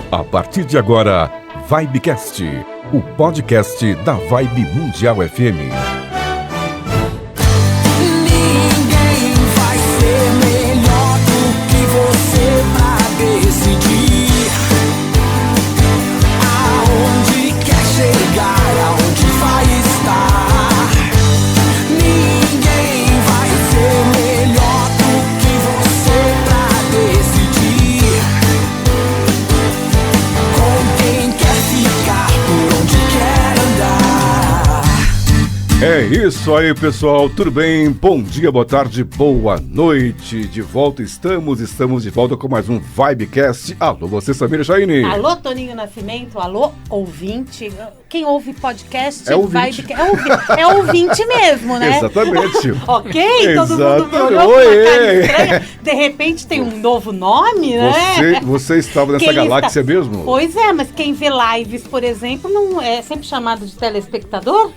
A partir de agora, Vibecast, o podcast da Vibe Mundial FM. Ninguém vai ser melhor do que você pra decidir aonde quer chegar, aonde vai estar. Ninguém vai ser melhor do que você pra decidir com quem quer ficar, por onde quer andar. É isso aí, pessoal. Tudo bem? Bom dia, boa tarde, boa noite. De volta estamos de volta com mais um Vibecast. Alô, você, Samira Jaine. Alô, Toninho Nascimento. Alô, ouvinte. Quem ouve podcast é ouvinte. É ouvinte mesmo, né? Exatamente. Ok? Todo mundo me olhou com uma cara estranha. De repente tem um novo nome, né? Você estava nessa Quem galáxia mesmo? Pois é, mas quem vê lives, por exemplo, não é sempre chamado de telespectador?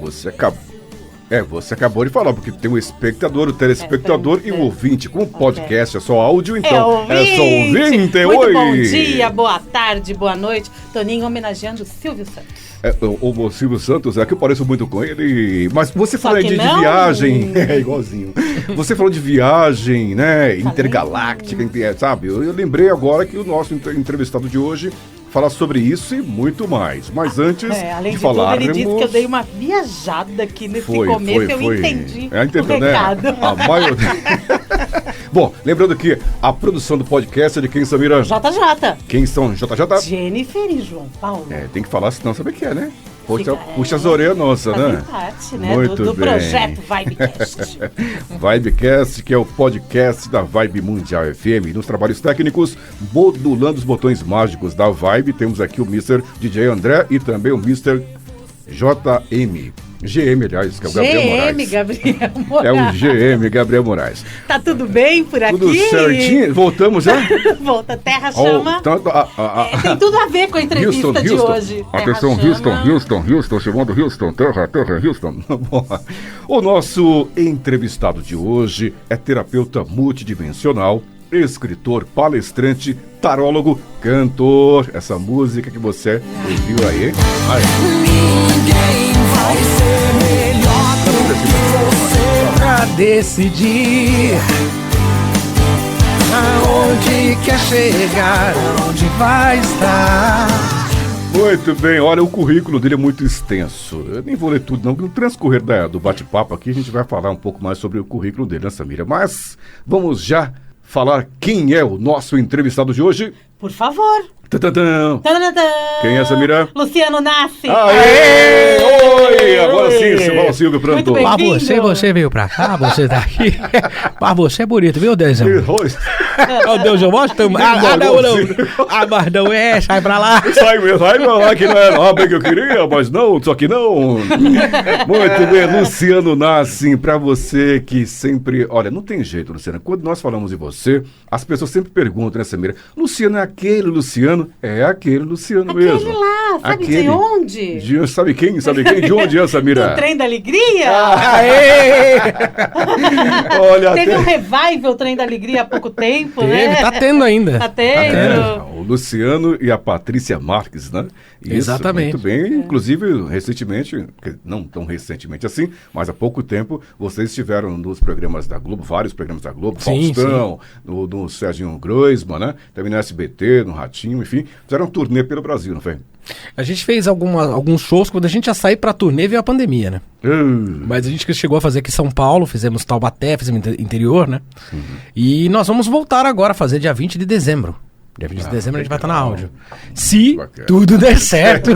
Você acabou de falar, porque tem o espectador, o telespectador e o ouvinte. Como o podcast é só áudio, então é só ouvinte. Muito Oi! bom dia, boa tarde, boa noite. Toninho homenageando o Silvio Santos. O Silvio Santos, é que eu pareço muito com ele. Mas você falou de não. viagem. É igualzinho. Você falou de viagem, né? Intergaláctica, sabe? Eu lembrei agora que o nosso entrevistado de hoje fala sobre isso e muito mais. Mas antes além de tudo, falarmos... ele disse que eu dei uma viajada aqui nesse começo, eu entendi o recado. Né? A maioria... Bom, lembrando que a produção do podcast é de quem, Samira? JJ. Quem são JJ? Jennifer e João Paulo. Tem que falar, senão sabe o que é, né? Puxa as orelhas nossas, né? Parte, né? Muito do bem. Projeto Vibecast. Vibecast, que é o podcast da Vibe Mundial FM. Nos trabalhos técnicos, modulando os botões mágicos da Vibe, temos aqui o Mr. DJ André e também o Mr. JM. GM, aliás, que é o Gabriel Moraes. Gabriel Moraes. É o GM, Gabriel Moraes. Tá tudo bem por aqui? Tudo certinho? Voltamos já? Volta, Terra Chama. Tem tudo a ver com a entrevista de hoje. Atenção, Houston, chamando Houston, Terra, Houston. O nosso entrevistado de hoje é terapeuta multidimensional, escritor, palestrante, tarólogo, cantor. Essa música que você ouviu aí. Ninguém vai ser melhor do que você pra decidir aonde quer chegar, aonde vai estar. Muito bem, olha, o currículo dele é muito extenso. Eu nem vou ler tudo não, porque no transcorrer do bate-papo aqui a gente vai falar um pouco mais sobre o currículo dele, né, Samira? Mas vamos já falar quem é o nosso entrevistado de hoje. Por favor. Tadadã. Quem é, Samira? Luciano Nassi. Aê! Oi! Agora sim, Silvio Pranto. Mas você veio pra cá, você tá aqui. Mas você é bonito, viu, Deusão? Oh, Deus, eu mostro. Não. Mas não é, sai pra lá. Sai pra lá, que não era a obra que eu queria, mas não, só que não. Muito bem, Luciano Nassi, pra você que sempre... Olha, não tem jeito, Luciano. Quando nós falamos de você, as pessoas sempre perguntam, né, Samira? Luciano é aquele Luciano? É aquele Luciano mesmo. Aquele lá, sabe de onde? Sabe quem? De onde é, Samira? Do Trem da Alegria? Olha, teve um revival, o Trem da Alegria, há pouco tempo, né? Tá tendo ainda. Tá tendo. O Luciano e a Patrícia Marques, né? Isso, exatamente. Muito bem. Inclusive, recentemente, não tão recentemente assim, mas há pouco tempo, vocês estiveram nos programas da Globo, vários programas da Globo, Faustão, no Serginho Groisman, né? Também no SBT, no Ratinho, enfim, fizeram um turnê pelo Brasil, não foi? A gente fez alguns shows, quando a gente ia sair pra turnê veio a pandemia, né? Mas a gente chegou a fazer aqui em São Paulo, fizemos Taubaté, fizemos interior, né? E nós vamos voltar agora a fazer dia 20 de dezembro. Dia 20 de dezembro a gente vai estar na áudio. Se tudo der certo.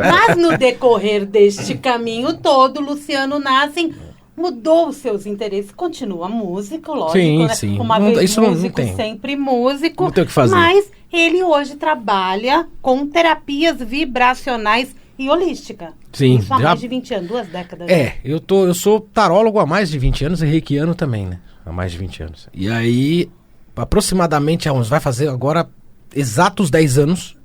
Mas no decorrer deste caminho todo, Luciano Nassi mudou os seus interesses. Continua músico, lógico, sim, né? Sim. Uma não, vez isso músico, não tem. sempre músico. Não tem o que fazer. Mas ele hoje trabalha com terapias vibracionais e holística. Sim. Isso há mais de 20 anos, 2 décadas. Eu sou tarólogo há mais de 20 anos e reikiano também, né? Há mais de 20 anos. E aí, aproximadamente, vai fazer agora exatos 10 anos,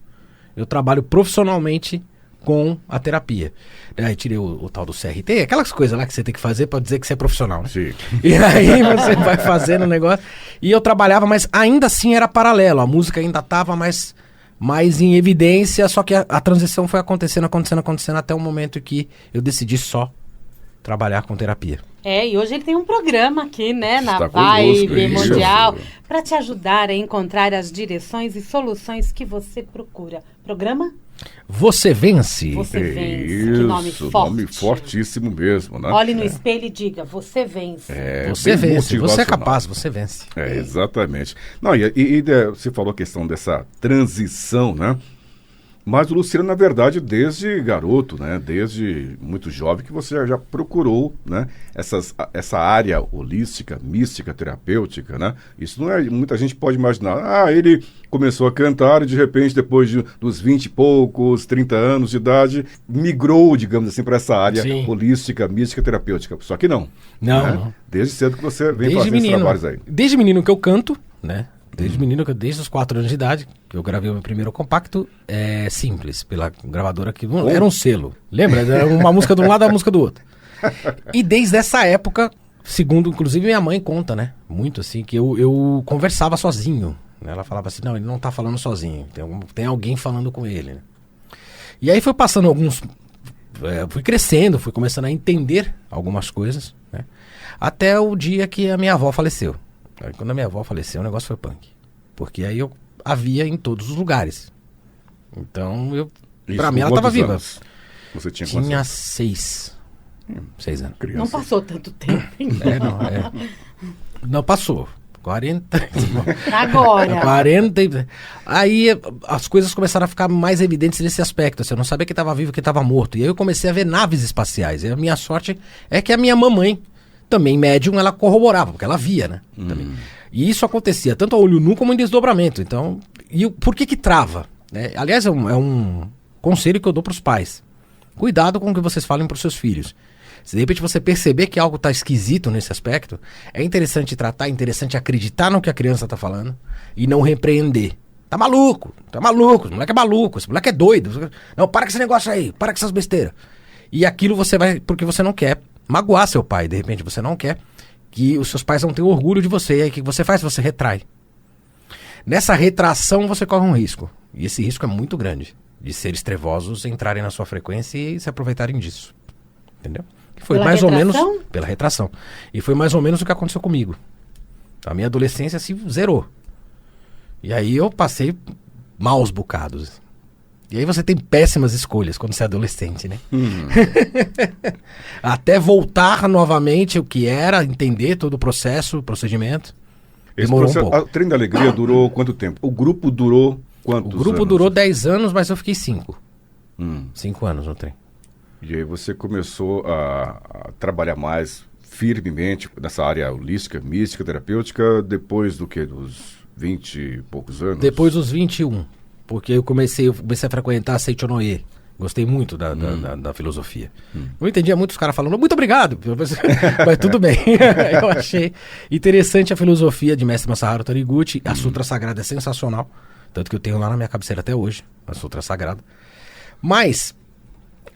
eu trabalho profissionalmente com a terapia. Aí tirei o tal do CRT, aquelas coisas lá que você tem que fazer pra dizer que você é profissional, né? Sim. E aí você vai fazendo o negócio. E eu trabalhava, mas ainda assim era paralelo. A música ainda estava mais em evidência, só que a transição foi acontecendo até o momento que eu decidi só trabalhar com terapia. E hoje ele tem um programa aqui, né, na Está Vibe conosco, isso. Mundial, para te ajudar a encontrar as direções e soluções que você procura. Programa? Você Vence. Você Vence. Isso, Que nome forte. nome fortíssimo mesmo, né? Olhe no espelho e diga, você vence. Você bem vence, você é motivacional. capaz, você vence. Exatamente. Não, você falou a questão dessa transição, né? Mas o Luciano, na verdade, desde garoto, né? Desde muito jovem, que você já procurou, né? Essa área holística, mística, terapêutica, né? Isso não é... Muita gente pode imaginar. Ele começou a cantar e, de repente, depois dos 20 e poucos, 30 anos de idade, migrou, digamos assim, para essa área Sim. holística, mística, terapêutica. Só que não. Não, né? não. Desde cedo que você vem Desde fazendo esses menino, trabalhos aí. desde menino que eu canto, né? Desde os 4 anos de idade, que eu gravei o meu primeiro compacto, Simples, pela gravadora que era um selo. Lembra? Era uma música de um lado e uma música do outro. E desde essa época, segundo inclusive minha mãe conta, né? Muito assim, que eu conversava sozinho. Né? Ela falava assim, não, ele não tá falando sozinho, tem alguém falando com ele. Né? E aí foi passando fui crescendo, fui começando a entender algumas coisas, né? Até o dia que a minha avó faleceu. Aí, quando a minha avó faleceu, o negócio foi punk. Porque aí eu a via em todos os lugares. Então, pra mim, ela tava viva. Anos você tinha quantos Tinha anos? 6 anos. Criança. Não passou tanto tempo, hein? Não passou. 40. Agora. 40. Aí as coisas começaram a ficar mais evidentes nesse aspecto. Assim, eu não sabia que estava vivo, que estava morto. E aí eu comecei a ver naves espaciais. E a minha sorte é que a minha mamãe, também médium, ela corroborava, porque ela via, né? Também. E isso acontecia tanto a olho nu como em desdobramento. Então, por que trava? Né? Aliás, é um conselho que eu dou para os pais. Cuidado com o que vocês falem para os seus filhos. Se de repente você perceber que algo está esquisito nesse aspecto, é interessante tratar, é interessante acreditar no que a criança está falando e não repreender. Tá maluco, esse moleque é maluco, esse moleque é doido. Não, para com esse negócio aí, para com essas besteiras. E aquilo você vai, porque você não quer magoar seu pai, de repente você não quer que os seus pais não tenham orgulho de você, e aí o que você faz? Você retrai. Nessa retração você corre um risco, e esse risco é muito grande, de seres trevosos entrarem na sua frequência e se aproveitarem disso. Entendeu? Foi Pela mais retração? ou menos pela retração. E foi mais ou menos o que aconteceu comigo. A minha adolescência se zerou. E aí eu passei maus bocados. E aí você tem péssimas escolhas quando você é adolescente, né? Até voltar novamente o que era, entender todo o processo, o procedimento. Esse Demorou um processo, pouco. a Trem da Alegria durou quanto tempo? O grupo durou quantos O grupo anos? durou 10 anos, mas eu fiquei 5. Hum. 5 anos no trem. E aí você começou a trabalhar mais firmemente nessa área holística, mística, terapêutica, depois do que? Dos 20 e poucos anos? Depois dos 21. Porque eu comecei a frequentar a Seichonoye. Gostei muito da filosofia. Não entendia muito os caras falando, muito obrigado. Mas tudo bem. Eu achei interessante a filosofia de Mestre Masaharu Taniguchi. A Sutra Sagrada é sensacional. Tanto que eu tenho lá na minha cabeceira até hoje, a Sutra Sagrada. Mas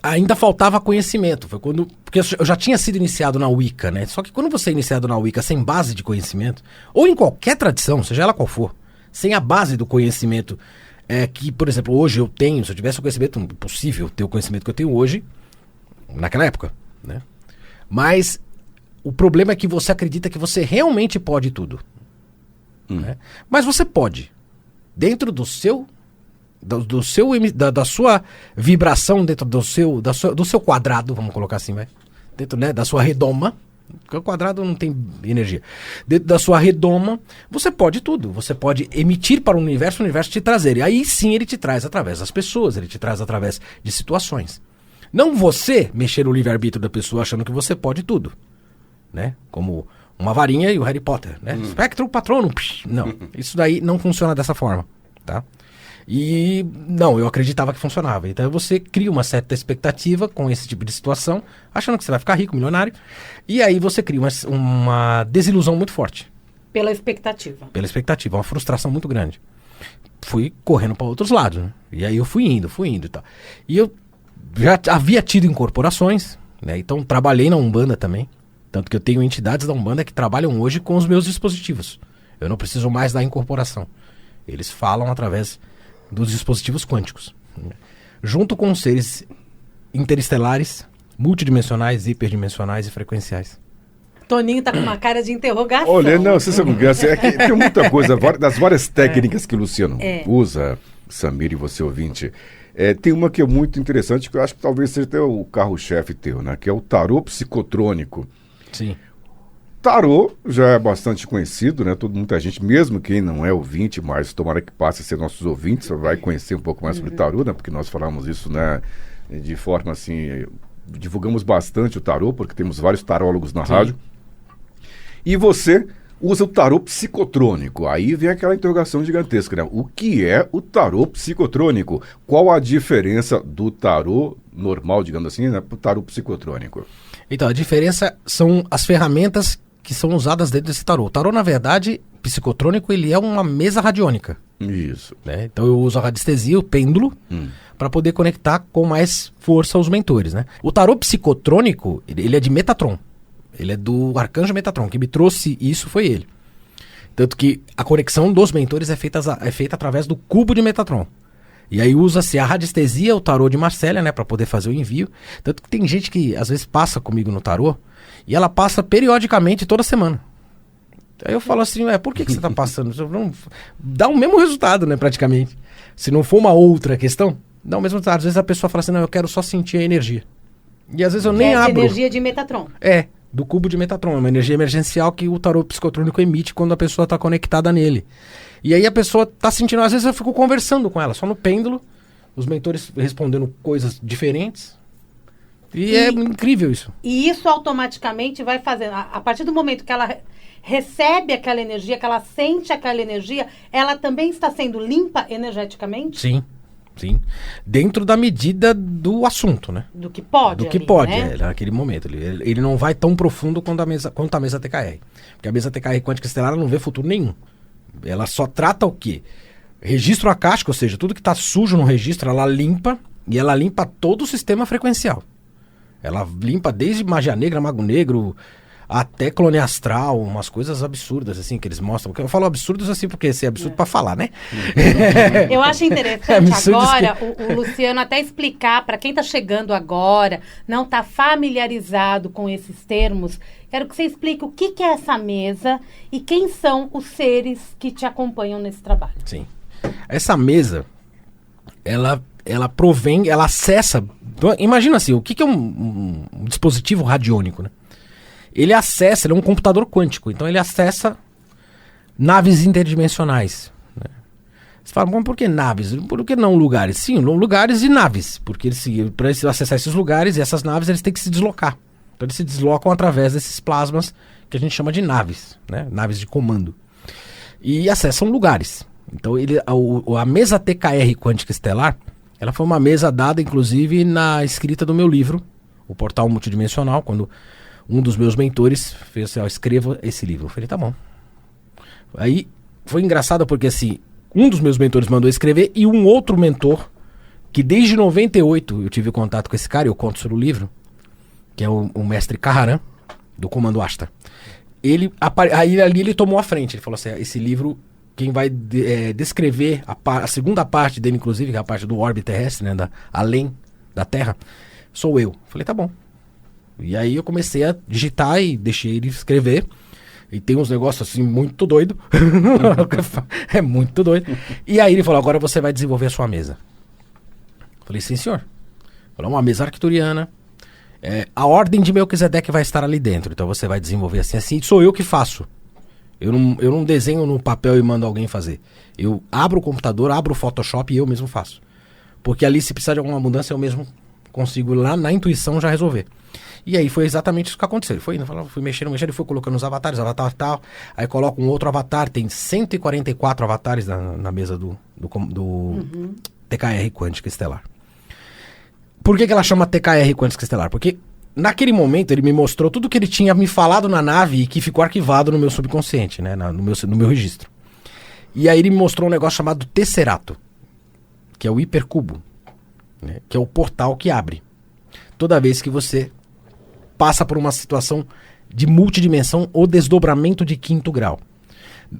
ainda faltava conhecimento. Foi quando, porque eu já tinha sido iniciado na Wicca, né? Só que quando você é iniciado na Wicca sem base de conhecimento, ou em qualquer tradição, seja ela qual for, sem a base do conhecimento, que, por exemplo, hoje eu tenho, se eu tivesse o conhecimento, impossível ter o conhecimento que eu tenho hoje, naquela época, né? Mas o problema é que você acredita que você realmente pode tudo. Né? Mas você pode. Dentro do seu da sua vibração, dentro do seu quadrado, vamos colocar assim, vai. Dentro, né, da sua redoma, porque o quadrado não tem energia. Dentro da sua redoma, você pode tudo. Você pode emitir para o universo te trazer. E aí sim ele te traz através das pessoas, ele te traz através de situações. Não você mexer no livre-arbítrio da pessoa achando que você pode tudo. Né? Como uma varinha e o Harry Potter, né? Spectrum Patronum. Não, isso daí não funciona dessa forma, tá? E não, eu acreditava que funcionava. Então você cria uma certa expectativa com esse tipo de situação, achando que você vai ficar rico, milionário, e aí você cria uma desilusão muito forte. Pela expectativa. Pela expectativa, uma frustração muito grande. Fui correndo para outros lados, né? E aí eu fui indo e tal. E eu já havia tido incorporações, né? Então trabalhei na Umbanda também. Tanto que eu tenho entidades da Umbanda que trabalham hoje com os meus dispositivos. Eu não preciso mais da incorporação. Eles falam através dos dispositivos quânticos. Junto com seres interestelares, multidimensionais, hiperdimensionais e frequenciais. Toninho tá com uma cara de interrogação. Olha, não, você sabe o que é que tem muita coisa, das várias técnicas que o Luciano usa, Samir e você ouvinte. Tem uma que é muito interessante, que eu acho que talvez seja até o carro-chefe teu, né? Que é o tarô psicotrônico. Sim. Tarô já é bastante conhecido, né? Muita gente, mesmo quem não é ouvinte, mas tomara que passe a ser nossos ouvintes, vai conhecer um pouco mais sobre tarô, né? Porque nós falamos isso, né? De forma assim, divulgamos bastante o tarô, porque temos vários tarólogos na rádio. E você usa o tarô psicotrônico. Aí vem aquela interrogação gigantesca, né? O que é o tarô psicotrônico? Qual a diferença do tarô normal, digamos assim, né, para o tarô psicotrônico? Então, a diferença são as ferramentas que são usadas dentro desse tarô. O tarô, na verdade, psicotrônico, ele é uma mesa radiônica. Isso. Né? Então eu uso a radiestesia, o pêndulo, para poder conectar com mais força os mentores. Né? O tarô psicotrônico, ele é de Metatron. Ele é do arcanjo Metatron. Quem me trouxe isso foi ele. Tanto que a conexão dos mentores é feita através do cubo de Metatron. E aí usa-se a radiestesia, o tarô de Marcélia, né, para poder fazer o envio. Tanto que tem gente que às vezes passa comigo no tarô e ela passa periodicamente toda semana. Aí eu falo assim, por que você tá passando? Não, dá o mesmo resultado, né, praticamente. Se não for uma outra questão, dá o mesmo resultado. Às vezes a pessoa fala assim, não, eu quero só sentir a energia. E às vezes eu nem abro. Energia de Metatron. Do cubo de Metatron, é uma energia emergencial que o tarô psicotrônico emite quando a pessoa está conectada nele. E aí a pessoa está sentindo, às vezes eu fico conversando com ela, só no pêndulo, os mentores respondendo coisas diferentes. E é incrível isso. E isso automaticamente vai fazendo, a partir do momento que ela recebe aquela energia, que ela sente aquela energia, ela também está sendo limpa energeticamente? Sim. Dentro da medida do assunto, né? Do que pode. Do que ali, pode, né? naquele momento. Ele não vai tão profundo quanto a mesa TKR. Porque a mesa TKR quântica estelar ela não vê futuro nenhum. Ela só trata o quê? Registro acástico, ou seja, tudo que está sujo no registro, ela limpa, e ela limpa todo o sistema frequencial. Ela limpa desde magia negra, mago negro, até clone astral, umas coisas absurdas, assim, que eles mostram. Eu falo absurdos assim, porque é absurdo pra falar, né? Eu acho interessante agora o Luciano até explicar para quem tá chegando agora, não tá familiarizado com esses termos, quero que você explique o que é essa mesa e quem são os seres que te acompanham nesse trabalho. Sim. Essa mesa, ela provém, ela acessa... Imagina assim, o que é um dispositivo radiônico, né? Ele é um computador quântico, então ele acessa naves interdimensionais. Né? Você fala, bom, por que naves? Por que não lugares? Sim, lugares e naves, porque para acessar esses lugares e essas naves, eles têm que se deslocar. Então eles se deslocam através desses plasmas que a gente chama de naves, né? Naves de comando. E acessam lugares. Então a mesa TKR Quântica Estelar, ela foi uma mesa dada, inclusive, na escrita do meu livro, O Portal Multidimensional, quando... um dos meus mentores fez assim, escreva esse livro. Eu falei, tá bom. Aí foi engraçado porque assim, um dos meus mentores mandou escrever e um outro mentor, que desde 98 eu tive contato com esse cara, eu conto sobre o livro, que é o mestre Kaharan, do Comando Ashtar. Aí ali ele tomou a frente, ele falou assim, esse livro, quem vai descrever a segunda parte dele, inclusive, que é a parte do orbe terrestre, né, além da Terra, sou eu. Eu falei, tá bom. E aí eu comecei a digitar e deixei ele escrever. E tem uns negócios assim muito doido. É muito doido. E aí ele falou, agora você vai desenvolver a sua mesa. Eu falei, sim senhor. Falou, uma mesa arcturiana. A ordem de Melquisedeque vai estar ali dentro. Então você vai desenvolver assim. Sou eu que faço. Eu não desenho no papel e mando alguém fazer. Eu abro o computador, abro o Photoshop e eu mesmo faço. Porque ali se precisar de alguma mudança eu mesmo consigo lá na intuição já resolver. E aí foi exatamente isso que aconteceu. Ele foi indo, fui mexendo, ele foi colocando os avatares, avatar tal. Aí coloca um outro avatar, tem 144 avatares na mesa do TKR Quântica Estelar. Por que ela chama TKR Quântica Estelar? Porque naquele momento ele me mostrou tudo que ele tinha me falado na nave e que ficou arquivado no meu subconsciente, né, no meu registro. E aí ele me mostrou um negócio chamado Tesserato, que é o hipercubo. né, que é o portal que abre. Toda vez que você passa por uma situação de multidimensão ou desdobramento de quinto grau.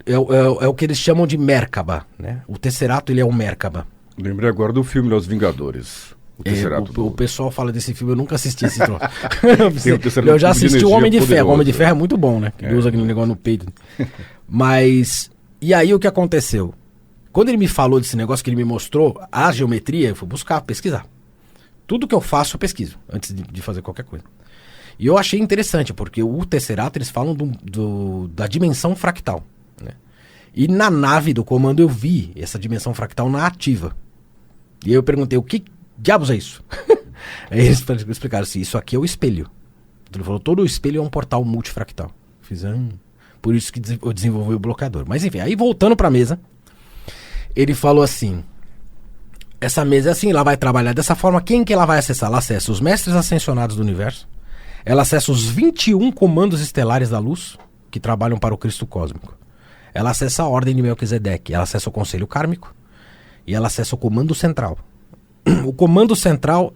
É o que eles chamam de Merkaba, né? O Tesserato, ele é um Merkaba. Lembrei agora do filme Os Vingadores. O Tesserato. O pessoal fala desse filme, eu nunca assisti esse troço. Tem Eu já assisti o Homem de Ferro. poderoso. O Homem de Ferro é muito bom, né? Ele usa aquele negócio no peito. Mas, e aí o que aconteceu? Quando ele me falou desse negócio, que ele me mostrou a geometria, eu fui buscar, pesquisar. Tudo que eu faço, eu pesquiso, antes de fazer qualquer coisa. E eu achei interessante, porque o Tesserato, eles falam da dimensão fractal, né? E na nave do comando eu vi essa dimensão fractal na ativa. E aí eu perguntei, o que diabos é isso? Aí eles explicaram assim, isso aqui é o espelho. Ele falou, todo o espelho é um portal multifractal. Fiz, por isso que eu desenvolvi o bloqueador. Mas enfim, aí voltando pra mesa, ele falou assim, essa mesa é assim, ela vai trabalhar dessa forma, quem que ela vai acessar? Ela acessa os mestres ascensionados do universo, ela acessa os 21 comandos estelares da luz, que trabalham para o Cristo cósmico. Ela acessa a ordem de Melquisedeque, ela acessa o conselho kármico, e ela acessa o comando central. O comando central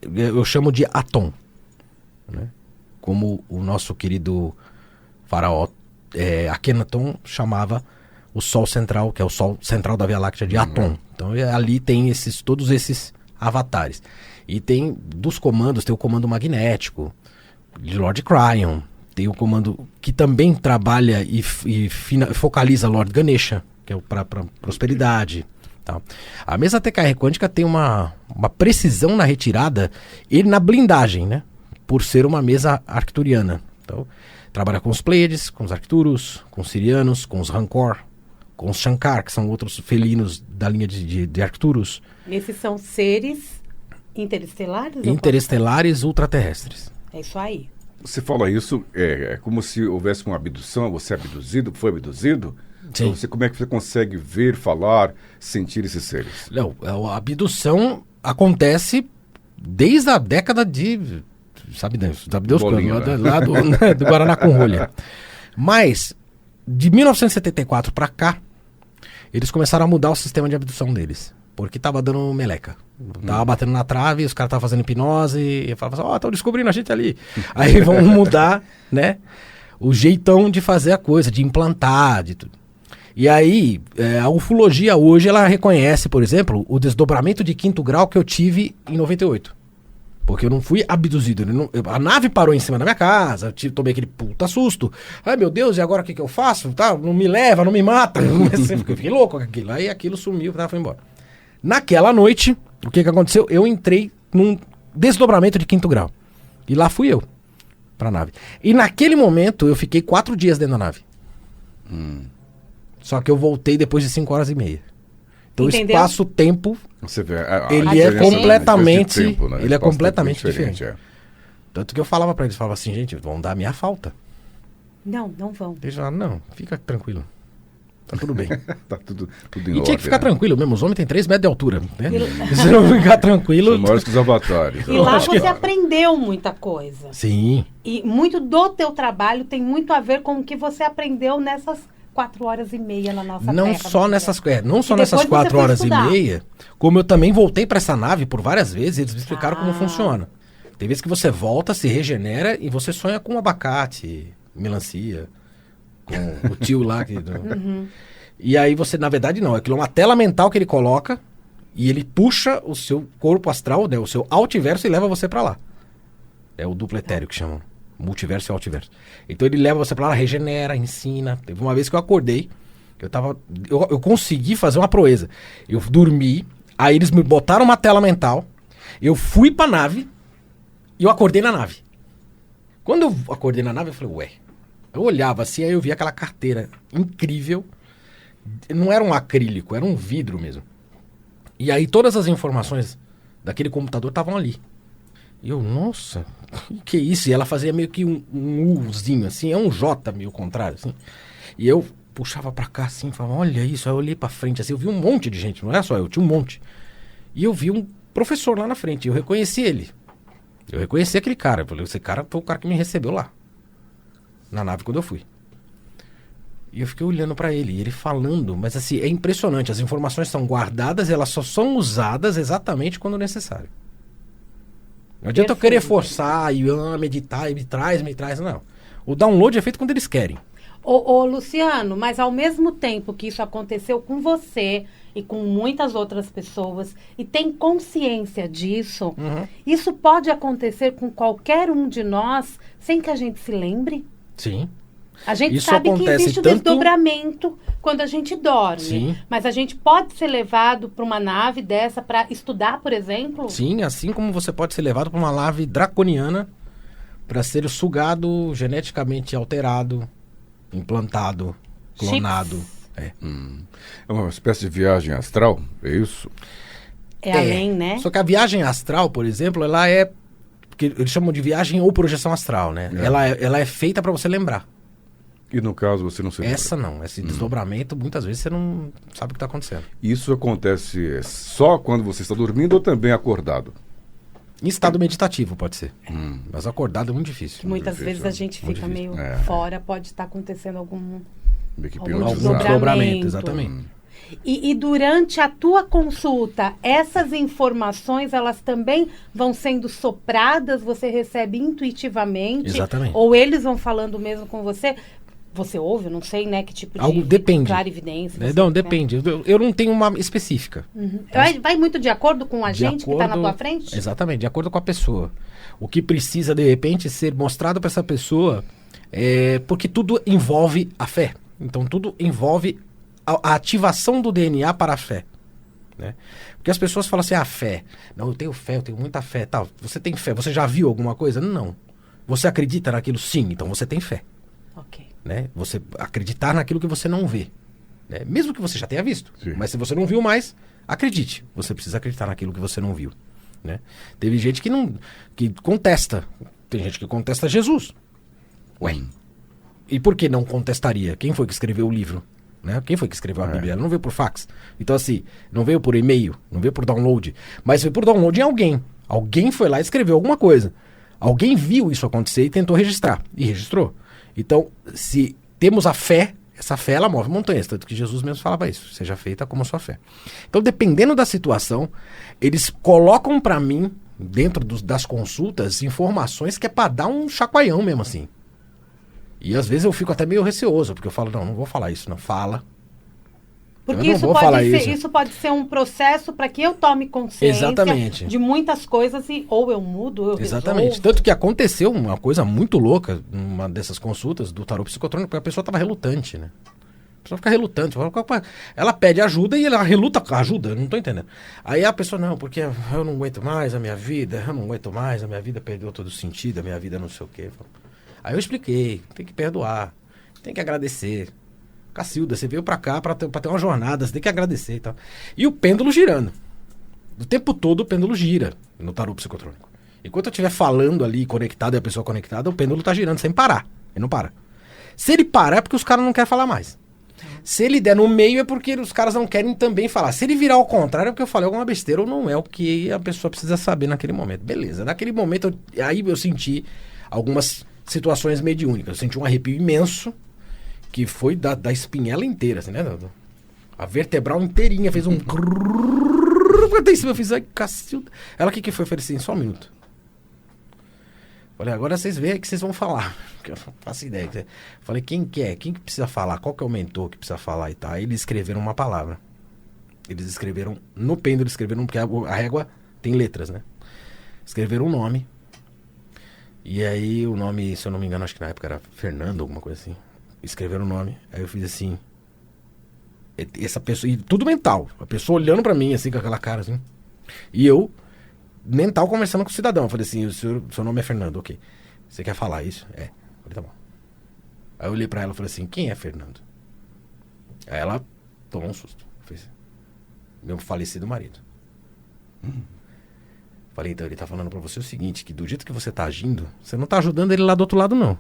eu chamo de Atom, né? Como o nosso querido faraó Akhenaton chamava o Sol central, que é o Sol central da Via Láctea, de Atom. Então ali tem todos esses avatares. E tem dos comandos, tem o comando magnético, de Lord Cryon, tem o comando que também trabalha e focaliza Lord Ganesha, que é para prosperidade. Tá. A mesa TKR quântica tem uma precisão na retirada e na blindagem, né? Por ser uma mesa arcturiana. Então, trabalha com os Pleiades, com os Arcturus, com os Sirianos, com os Rancor, com os Shankar, que são outros felinos da linha de Arcturus. Esses são seres interestelares? Interestelares ultraterrestres. É isso aí. Você fala isso, é como se houvesse uma abdução, você é abduzido, foi abduzido? Sim. Então, como é que você consegue ver, falar, sentir esses seres? Não, a abdução acontece desde a década de... Sabe Deus Bolinha, quando? né? Lá do Guaraná com rolha. Mas, de 1974 para cá, eles começaram a mudar o sistema de abdução deles. Porque tava dando meleca. Tava batendo na trave, os caras estavam fazendo hipnose, e eu falava assim, estão descobrindo a gente ali. Aí vão mudar, né, o jeitão de fazer a coisa, de implantar, de tudo. E aí, a ufologia hoje, ela reconhece, por exemplo, o desdobramento de quinto grau que eu tive em 98. Porque eu não fui abduzido. A nave parou em cima da minha casa, eu tomei aquele puta susto. Ai, meu Deus, e agora o que eu faço? Tá, não me leva, não me mata. Eu fiquei louco com aquilo. Aí aquilo sumiu, foi embora. Naquela noite, o que aconteceu? Eu entrei num desdobramento de quinto grau. E lá fui eu, pra nave. E naquele momento, eu fiquei 4 dias dentro da nave. Só que eu voltei depois de 5 horas e meia. Então Entendeu? o espaço-tempo, Você vê, ele é completamente, tempo, né? ele é Espaço-tempo completamente diferente. é. Tanto que eu falava pra eles, falava assim, gente, vão dar a minha falta. Não vão. Eles falaram, não, fica tranquilo. Tá tudo bem. Tá tudo em E ordem. tinha que ficar né? tranquilo mesmo, os homens têm 3 metros de altura, né? Se não ficar tranquilo... São maiores que os avatares. E lá acho que- você aprendeu muita coisa. Sim, E muito do teu trabalho tem muito a ver com o que você aprendeu nessas 4 horas e meia na nossa não terra, só né? nessas, não só E nessas depois você 4 foi horas estudar. e meia, como eu também voltei pra essa nave por várias vezes, eles me explicaram como funciona. Tem vezes que você volta, se regenera e você sonha com abacate, melancia, com o tio lá. E aí você, na verdade, não. Aquilo é uma tela mental que ele coloca e ele puxa o seu corpo astral, né, o seu altiverso e leva você pra lá. É o duplo etéreo que chamam. Multiverso e altiverso. Então ele leva você pra lá, regenera, ensina. Teve uma vez que eu acordei, eu consegui fazer uma proeza. Eu dormi, aí eles me botaram uma tela mental, eu fui pra nave e eu acordei na nave. Quando eu acordei na nave, eu falei, ué. Eu olhava assim, aí eu vi aquela carteira incrível. Não era um acrílico, era um vidro mesmo. E aí todas as informações daquele computador estavam ali. E eu, nossa, que isso? E ela fazia meio que um Uzinho, assim, é um J meio contrário, assim. E eu puxava pra cá, assim, falava, olha isso. Aí eu olhei pra frente, assim, eu vi um monte de gente, não era só eu, tinha um monte. E eu vi um professor lá na frente, eu reconheci ele. Eu reconheci aquele cara, eu falei, esse cara foi o cara que me recebeu lá, na nave quando eu fui. E eu fiquei olhando pra ele, e ele falando, mas assim, é impressionante, as informações são guardadas, elas só são usadas exatamente quando necessário. Não adianta eu querer forçar e meditar e me traz, não. O download é feito quando eles querem. Ô, Luciano, mas ao mesmo tempo que isso aconteceu com você e com muitas outras pessoas, e tem consciência disso, isso pode acontecer com qualquer um de nós sem que a gente se lembre? Sim. A gente Isso sabe que acontece existe o tanto- desdobramento quando a gente dorme. Sim. Mas a gente pode ser levado para uma nave dessa para estudar, por exemplo? Sim, assim como você pode ser levado pra uma nave draconiana para ser sugado, geneticamente alterado, implantado, clonado. É uma espécie de viagem astral, é isso? É além, né? Só que a viagem astral, por exemplo, ela é... Porque eles chamam de viagem ou projeção astral, né? Ela é feita para você lembrar. E no caso você não se lembra. Essa não. Esse desdobramento, muitas vezes você não sabe o que está acontecendo. Isso acontece só quando você está dormindo ou também acordado? Em estado meditativo, pode ser. Mas acordado é muito difícil. Que muitas difícil, vezes a gente muito fica difícil. meio fora, pode estar acontecendo algum Meio que Algum hipnotizado. Algum desdobramento. desdobramento, exatamente. E durante a tua consulta, essas informações, elas também vão sendo sopradas, você recebe intuitivamente? Exatamente. Ou eles vão falando mesmo com você? Você ouve? Eu não sei, né? Que tipo de Depende. clarividência. Não, você tem. depende. Eu não tenho uma específica. Vai muito de acordo com a De gente que está na acordo- tua frente? Exatamente, de acordo com a pessoa. O que precisa, de repente, ser mostrado para essa pessoa porque tudo envolve a fé. Então, tudo envolve a ativação do DNA para a fé. Né? Porque as pessoas falam assim, fé. Não, eu tenho fé, eu tenho muita fé. Tal. Você tem fé, você já viu alguma coisa? Não. Você acredita naquilo? Sim, então você tem fé. Ok. Né? Você acreditar naquilo que você não vê. Né? Mesmo que você já tenha visto. Sim. Mas se você não viu mais, acredite. Você precisa acreditar naquilo que você não viu. Né? Teve gente que contesta. Tem gente que contesta Jesus. Ué. E por que não contestaria? Quem foi que escreveu o livro? Né? Quem foi que escreveu a Bíblia? Ela não veio por fax. Então assim, não veio por e-mail, não veio por download. Mas veio por download em alguém. Alguém foi lá e escreveu alguma coisa. Alguém viu isso acontecer e tentou registrar. E registrou. Então, se temos a fé, essa fé ela move montanhas. Tanto que Jesus mesmo falava isso. Seja feita como a sua fé. Então, dependendo da situação, eles colocam pra mim, dentro das consultas, informações que é pra dar um chacoalhão mesmo assim. E às vezes eu fico até meio receoso, porque eu falo, não vou falar isso, não. Fala. Porque Eu não vou falar isso pode ser um processo para que eu tome consciência Exatamente. de muitas coisas e ou eu mudo, ou eu Exatamente. resolvo. Tanto que aconteceu uma coisa muito louca numa dessas consultas do tarô psicotrônico, porque a pessoa estava relutante, né? A pessoa fica relutante. Ela pede ajuda e ela reluta com a ajuda, eu não tô entendendo. Aí a pessoa, não, porque eu não aguento mais a minha vida, perdeu todo o sentido, a minha vida não sei o quê. Aí eu expliquei, tem que perdoar, tem que agradecer. Cacilda, você veio pra cá pra ter uma jornada, você tem que agradecer e tal. E o pêndulo girando. O tempo todo o pêndulo gira no tarô psicotrônico. Enquanto eu estiver falando ali, conectado, e a pessoa conectada, o pêndulo tá girando sem parar. Ele não para. Se ele parar é porque os caras não querem falar mais. Se ele der no meio é porque os caras não querem também falar. Se ele virar ao contrário é porque eu falei alguma besteira ou não é o que a pessoa precisa saber naquele momento. Beleza, naquele momento aí eu senti algumas situações mediúnicas. Eu senti um arrepio imenso, que foi da espinhela inteira, assim, né? A vertebral inteirinha fez um... Até em cima eu fiz, ai, cacilda. Ela, o que foi? Eu falei assim, só um minuto. Falei, agora vocês veem que vocês vão falar. Porque eu não faço ideia. Falei, quem que é? Quem que precisa falar? Qual que é o mentor que precisa falar e tal? Aí eles escreveram uma palavra. Eles escreveram, no pêndulo, escreveram, porque a régua tem letras, né? Escreveram um nome. E aí o nome, se eu não me engano, acho que na época era Fernando, alguma coisa assim. Escreveram o nome. Aí eu fiz assim. Essa pessoa, e tudo mental. A pessoa olhando pra mim, assim, com aquela cara, assim. E eu, mental, conversando com o cidadão. Eu falei assim, seu nome é Fernando, ok. Você quer falar isso? É. Eu falei, tá bom. Aí eu olhei pra ela e falei assim, quem é Fernando? Aí ela tomou um susto. Fez, meu falecido marido. Falei, então ele tá falando pra você o seguinte, que do jeito que você tá agindo, você não tá ajudando ele lá do outro lado, não.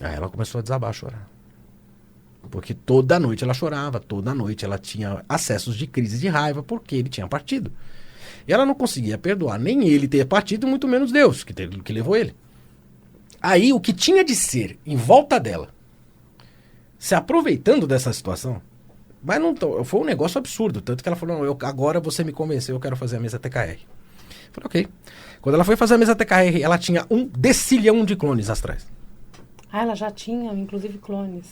Aí ela começou a desabar, a chorar. Porque toda noite ela chorava, toda noite ela tinha acessos de crise de raiva porque ele tinha partido. E ela não conseguia perdoar nem ele ter partido, muito menos Deus, que levou ele. Aí o que tinha de ser em volta dela, se aproveitando dessa situação, mas não foi um negócio absurdo. Tanto que ela falou, não, agora você me convenceu, eu quero fazer a mesa TKR. Eu falei, ok. Quando ela foi fazer a mesa TKR, ela tinha 1 decilhão de clones astrais. Ah, ela já tinha, inclusive, clones.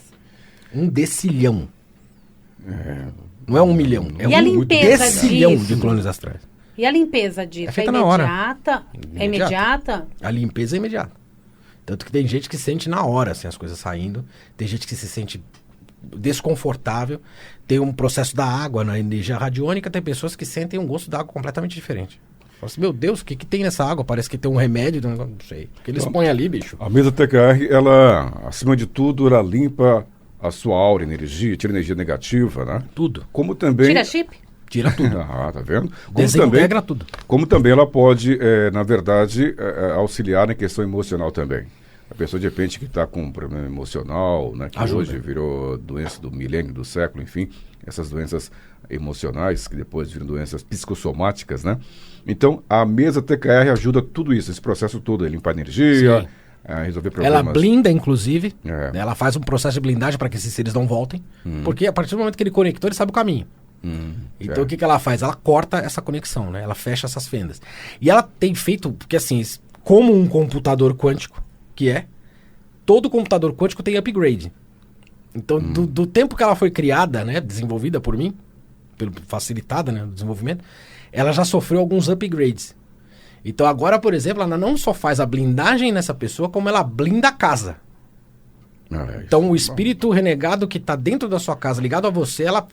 1 decilhão. Não é 1 milhão, é E a 1 limpeza decilhão disso? de clones astrais. E a limpeza disso? É feita na hora. Imediata? É imediata? A limpeza é imediata. Tanto que tem gente que sente na hora, assim, as coisas saindo. Tem gente que se sente desconfortável. Tem um processo da água na energia radiônica. Tem pessoas que sentem um gosto da água completamente diferente. Fala assim, meu Deus, o que tem nessa água? Parece que tem um remédio, não sei. O que eles põem ali, bicho? A mesa TKR, ela, acima de tudo, ela limpa a sua aura, energia, tira energia negativa, né? Tudo. Como também... Tira chip? Tira tudo. Ah, tá vendo? Desintegra tudo. Como também ela pode, na verdade, auxiliar na questão emocional também. A pessoa, de repente, que está com um problema emocional, né, que Ajuda. hoje virou doença do milênio, do século, enfim, essas doenças emocionais, que depois viram doenças psicossomáticas, né? Então, a mesa TKR ajuda tudo isso, esse processo todo, a limpar energia, Sim. a resolver problemas. Ela blinda, inclusive. É. Ela faz um processo de blindagem para que esses seres não voltem. Porque a partir do momento que ele conectou, ele sabe o caminho. Então certo. o que ela faz? Ela corta essa conexão, né? Ela fecha essas fendas. E ela tem feito, porque assim, como um computador quântico, que é, todo computador quântico tem upgrade. Então, do tempo que ela foi criada, né, desenvolvida por mim, facilitada, né, o desenvolvimento, ela já sofreu alguns upgrades. Então agora, por exemplo, ela não só faz a blindagem nessa pessoa, como ela blinda a casa. Então o espírito renegado que está dentro da sua casa, ligado a você, ela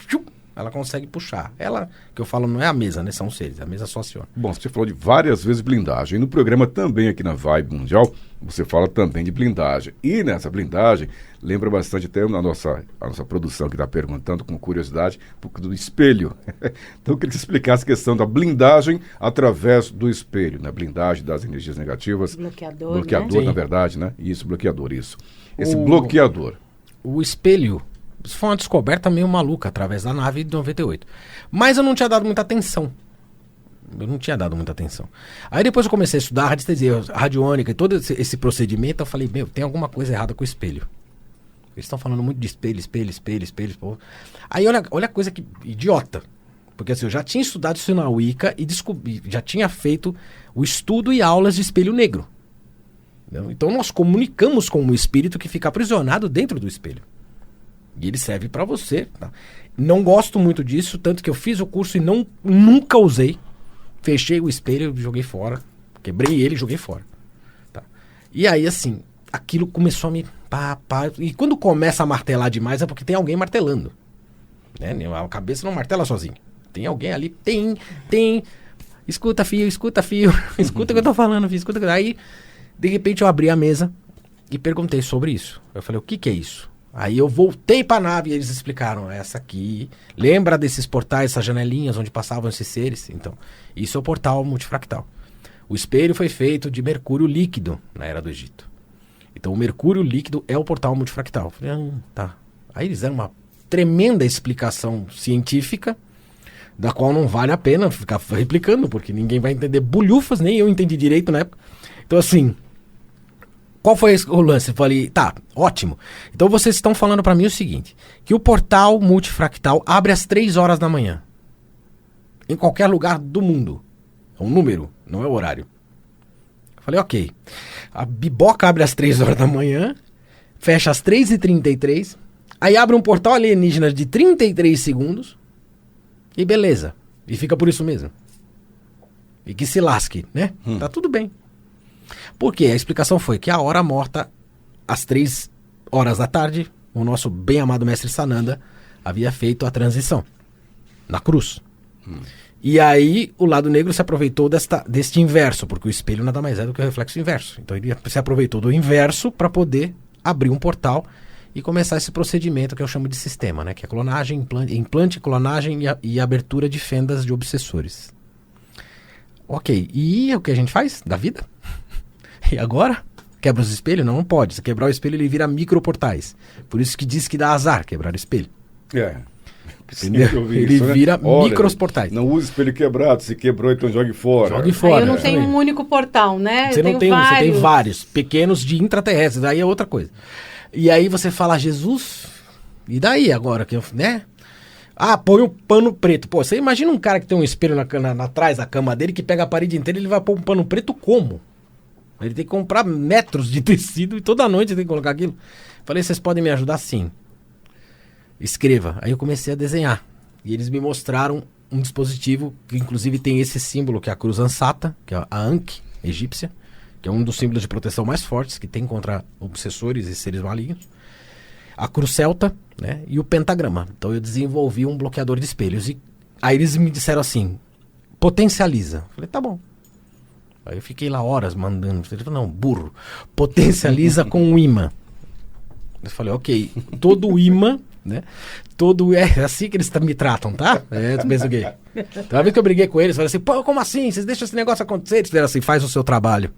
consegue puxar. Ela, que eu falo, não é a mesa, né? São os seres. A mesa só aciona. Bom, você falou de várias vezes blindagem. No programa também aqui na Vibe Mundial, você fala também de blindagem. E nessa blindagem, lembra bastante até a nossa produção que está perguntando com curiosidade, um pouco do espelho. Então eu queria que você explicasse a questão da blindagem através do espelho, né? Blindagem das energias negativas. Bloqueador, Bloqueador, né? na verdade, né? Isso, bloqueador, isso. Esse bloqueador. O espelho, isso foi uma descoberta meio maluca através da nave de 98. Mas eu não tinha dado muita atenção. Aí depois eu comecei a estudar radiestesia radiônica e todo esse procedimento. Eu falei, meu, tem alguma coisa errada com o espelho. Eles estão falando muito de espelho. Pô. Aí olha a coisa que idiota. Porque assim, eu já tinha estudado isso na Wicca e já tinha feito o estudo e aulas de espelho negro. Então nós comunicamos com o espírito que fica aprisionado dentro do espelho. E ele serve para você. Tá? Não gosto muito disso, tanto que eu fiz o curso e nunca usei. Fechei o espelho e joguei fora. Quebrei ele e joguei fora. Tá? E aí, assim, aquilo começou a me... E quando começa a martelar demais é porque tem alguém martelando. Né? A cabeça não martela sozinha. Tem alguém ali, tem. Escuta, filho. Escuta o que eu tô falando, filho. Escuta. Aí, de repente, eu abri a mesa e perguntei sobre isso. Eu falei, o que é isso? Aí eu voltei pra nave e eles explicaram, essa aqui, lembra desses portais, essas janelinhas onde passavam esses seres? Então, isso é o portal multifractal. O espelho foi feito de mercúrio líquido na Era do Egito. Então o mercúrio líquido é o portal multifractal. Eu falei, tá. Aí eles deram uma tremenda explicação científica, da qual não vale a pena ficar replicando, porque ninguém vai entender bulhufas, nem eu entendi direito na época. Então assim... Qual foi o lance? Eu falei, tá, ótimo. Então vocês estão falando pra mim o seguinte, que o portal multifractal abre às 3 horas da manhã. Em qualquer lugar do mundo. É um número, não é o horário. Eu falei, ok. A biboca abre às 3 horas da manhã, fecha às 3h33, aí abre um portal alienígena de 33 segundos, e beleza. E fica por isso mesmo. E que se lasque, né? Tá tudo bem. Por quê? A explicação foi que a hora morta, às 3 horas da tarde, o nosso bem-amado mestre Sananda havia feito a transição na cruz. E aí o lado negro se aproveitou deste inverso, porque o espelho nada mais é do que o reflexo inverso. Então ele se aproveitou do inverso para poder abrir um portal e começar esse procedimento que eu chamo de sistema, né? Que é clonagem, implante, clonagem e abertura de fendas de obsessores. Ok, e o que a gente faz da vida? E agora? Quebra os espelhos? Não pode. Se quebrar o espelho, ele vira microportais. Por isso que diz que dá azar quebrar o espelho. Entendeu? Ele vira microportais. Não use espelho quebrado, se quebrou, então jogue fora. Jogue fora. Aí eu não tenho um único portal, né? Você eu não tem vários. Você tem vários, pequenos de intraterrestres, aí é outra coisa. E aí você fala, Jesus, e daí agora, né? Ah, põe um pano preto. Pô, você imagina um cara que tem um espelho atrás da cama dele, que pega a parede inteira, ele vai pôr um pano preto como? Ele tem que comprar metros de tecido e toda noite tem que colocar aquilo. Falei, vocês podem me ajudar? Sim. Escreva. Aí eu comecei a desenhar. E eles me mostraram um dispositivo que inclusive tem esse símbolo, que é a cruz ansata, que é a Ankh egípcia, que é um dos símbolos de proteção mais fortes que tem contra obsessores e seres malignos. A cruz celta, né? E o pentagrama. Então eu desenvolvi um bloqueador de espelhos. E aí eles me disseram assim, potencializa. Falei, tá bom. Aí eu fiquei lá horas mandando. Ele falou, não, burro. Potencializa com um imã. Eu falei, ok. Todo imã, né? É assim que eles me tratam, tá? É, tu pensa o quê? Então, uma vez que eu briguei com eles, falei assim, pô, como assim? Vocês deixam esse negócio acontecer? Eles disseram assim, faz o seu trabalho.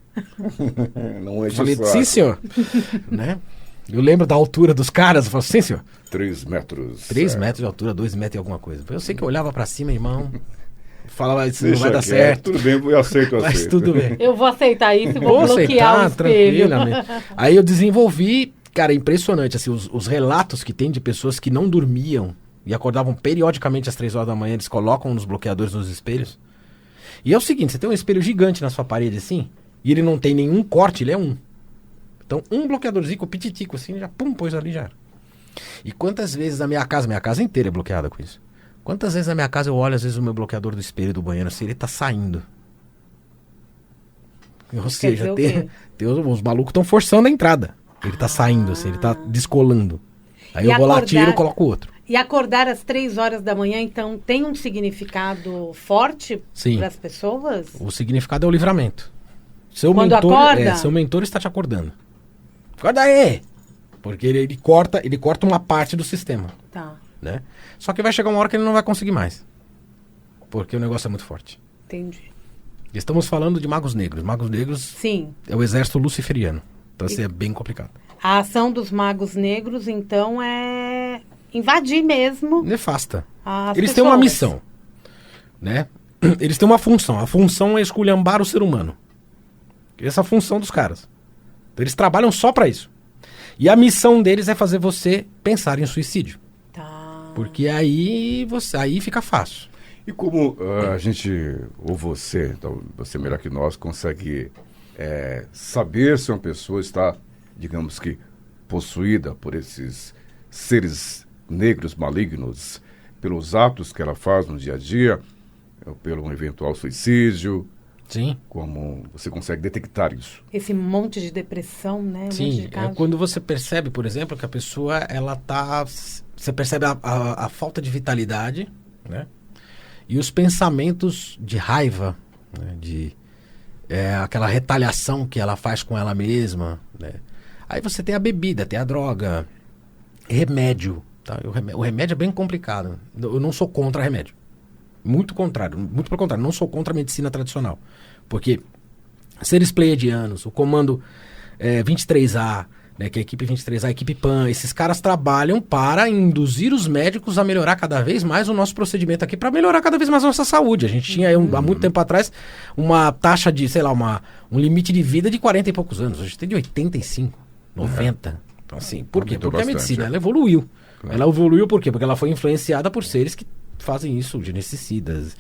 Não é eu falei, sim, senhor. Né? Eu lembro da altura dos caras, eu falei, sim, senhor. 3 metros. 3 metros de altura, 2 metros e alguma coisa. Eu sei que eu olhava pra cima, irmão. Falava, isso Deixa não vai dar quieto, certo. Tudo bem, eu aceito. Mas tudo bem. Eu vou aceitar isso e vou bloquear o espelho. Tranquilamente. Aí eu desenvolvi, cara, é impressionante, assim, os relatos que tem de pessoas que não dormiam e acordavam periodicamente às 3 horas da manhã, eles colocam nos bloqueadores nos espelhos. E é o seguinte, você tem um espelho gigante na sua parede, assim, e ele não tem nenhum corte, ele é um. Então, um bloqueadorzinho pititico, assim, já pum, pôs ali, já era. E quantas vezes na minha casa inteira é bloqueada com isso. Quantas vezes na minha casa eu olho, às vezes, o meu bloqueador do espelho do banheiro, assim, ele tá saindo. Ou seja, os malucos estão forçando a entrada. Ele tá saindo, assim, ele tá descolando. Aí eu vou lá, tiro e coloco outro. E acordar às 3 horas da manhã, então, tem um significado forte para as pessoas? O significado é o livramento. Quando acorda? Seu mentor está te acordando. Acorda aí! Porque ele corta uma parte do sistema. Tá. Né? Só que vai chegar uma hora que ele não vai conseguir mais. Porque o negócio é muito forte. Entendi. Estamos falando de magos negros. Magos negros Sim. É o exército luciferiano. Então assim, é bem complicado. A ação dos magos negros, então, é invadir mesmo. Nefasta. Eles têm uma missão. Né? Eles têm uma função. A função é esculhambar o ser humano. Essa é a função dos caras. Então, eles trabalham só pra isso. E a missão deles é fazer você pensar em suicídio. Tá. Porque aí fica fácil. E como a gente, ou você, então você melhor que nós, consegue saber se uma pessoa está, digamos que, possuída por esses seres negros malignos, pelos atos que ela faz no dia a dia, ou pelo um eventual suicídio? Sim. Como você consegue detectar isso? Esse monte de depressão, né? Sim, é quando você percebe, por exemplo, que a pessoa, ela tá... Você percebe a falta de vitalidade, né? E os pensamentos de raiva, né? Aquela retaliação que ela faz com ela mesma, né? Aí você tem a bebida, tem a droga, remédio, tá? O remédio é bem complicado. Eu não sou contra remédio. Muito contrário, muito pelo contrário, não sou contra a medicina tradicional. Porque seres pleiadianos, o comando 23A, né, que é a equipe 23A, a equipe PAN, esses caras trabalham para induzir os médicos a melhorar cada vez mais o nosso procedimento aqui, para melhorar cada vez mais a nossa saúde. A gente tinha há muito tempo atrás uma taxa de, sei lá, um limite de vida de 40 e poucos anos. A gente tem de 85, 90. Então assim, por quê? Porque a medicina, ela evoluiu. Claro. Ela evoluiu por quê? Porque ela foi influenciada por seres que fazem isso, geneticidas,